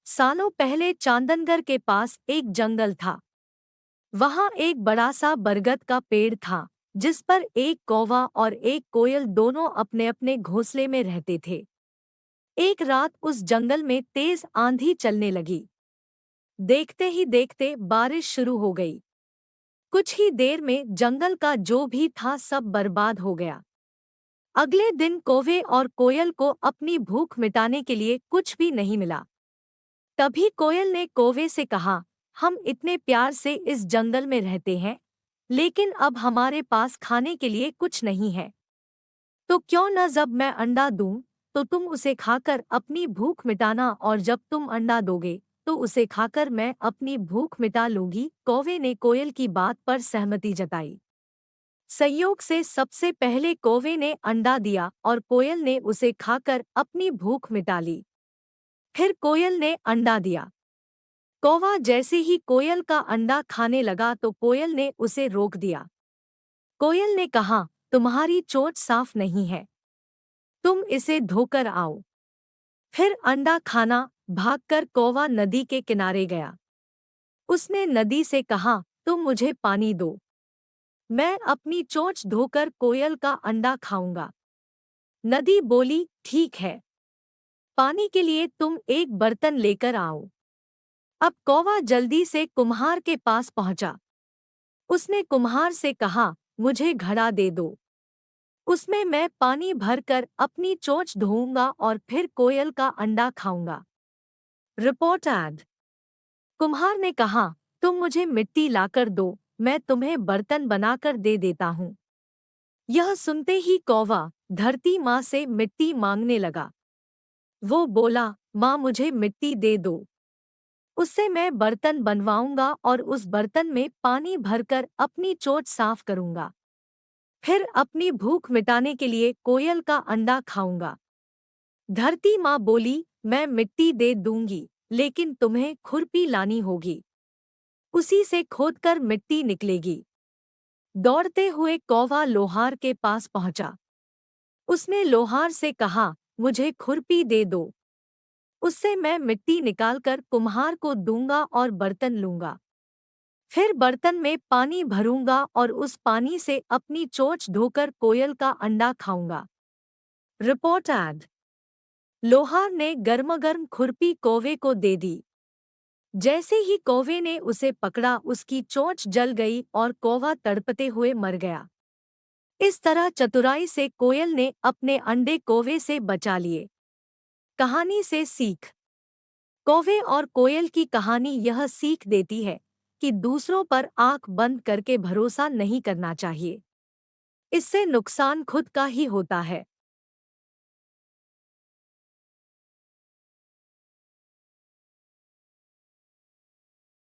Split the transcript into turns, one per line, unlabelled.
सालों पहले चांदनगर के पास एक जंगल था। वहां एक बड़ा सा बरगद का पेड़ था, जिस पर एक कौवा और एक कोयल दोनों अपने अपने घोंसले में रहते थे। एक रात उस जंगल में तेज आंधी चलने लगी। देखते ही देखते बारिश शुरू हो गई। कुछ ही देर में जंगल का जो भी था सब बर्बाद हो गया। अगले दिन कौवे और कोयल को अपनी भूख मिटाने के लिए कुछ भी नहीं मिला। तभी कोयल ने कौवे से कहा, हम इतने प्यार से इस जंगल में रहते हैं, लेकिन अब हमारे पास खाने के लिए कुछ नहीं है। तो क्यों न जब मैं अंडा दूं, तो तुम उसे खाकर अपनी भूख मिटाना, और जब तुम अंडा दोगे तो उसे खाकर मैं अपनी भूख मिटा लूंगी। कौवे ने कोयल की बात पर सहमति जताई। संयोग से सबसे पहले कौवे ने अंडा दिया और कोयल ने उसे खाकर अपनी भूख मिटा ली। फिर कोयल ने अंडा दिया। कौवा जैसे ही कोयल का अंडा खाने लगा तो कोयल ने उसे रोक दिया। कोयल ने कहा, तुम्हारी चोंच साफ नहीं है, तुम इसे धोकर आओ। फिर अंडा खाना भागकर कौवा नदी के किनारे गया। उसने नदी से कहा, तुम मुझे पानी दो, मैं अपनी चोंच धोकर कोयल का अंडा खाऊंगा। नदी बोली, ठीक है, पानी के लिए तुम एक बर्तन लेकर आओ। अब कौवा जल्दी से कुम्हार के पास पहुंचा। उसने कुम्हार से कहा, मुझे घड़ा दे दो, उसमें मैं पानी भरकर अपनी चोंच धोऊंगा और फिर कोयल का अंडा खाऊंगा। Report add. कुम्हार ने कहा, तुम मुझे मिट्टी लाकर दो, मैं तुम्हें बर्तन बनाकर दे देता हूँ। यह सुनते ही कौवा धरती माँ से मिट्टी मांगने लगा। वो बोला, माँ मुझे मिट्टी दे दो, उससे मैं बर्तन बनवाऊंगा और उस बर्तन में पानी भरकर अपनी चोंच साफ करूंगा। फिर अपनी भूख मिटाने के लिए कोयल का अंडा खाऊंगा। धरती माँ बोली, मैं मिट्टी दे दूंगी, लेकिन तुम्हें खुरपी लानी होगी, उसी से खोदकर मिट्टी निकलेगी। दौड़ते हुए कौवा लोहार के पास पहुंचा। उसने लोहार से कहा, मुझे खुरपी दे दो, उससे मैं मिट्टी निकालकर कुम्हार को दूंगा और बर्तन लूंगा। फिर बर्तन में पानी भरूंगा और उस पानी से अपनी चोंच धोकर कोयल का अंडा खाऊंगा। Report add. लोहार ने गर्मागर्म खुरपी कौवे को दे दी। जैसे ही कौवे ने उसे पकड़ा उसकी चोंच जल गई और कौवा तड़पते हुए मर गया। इस तरह चतुराई से कोयल ने अपने अंडे कौवे से बचा लिए। कहानी से सीख। कौवे और कोयल की कहानी यह सीख देती है कि दूसरों पर आंख बंद करके भरोसा नहीं करना चाहिए। इससे नुकसान खुद का ही होता है।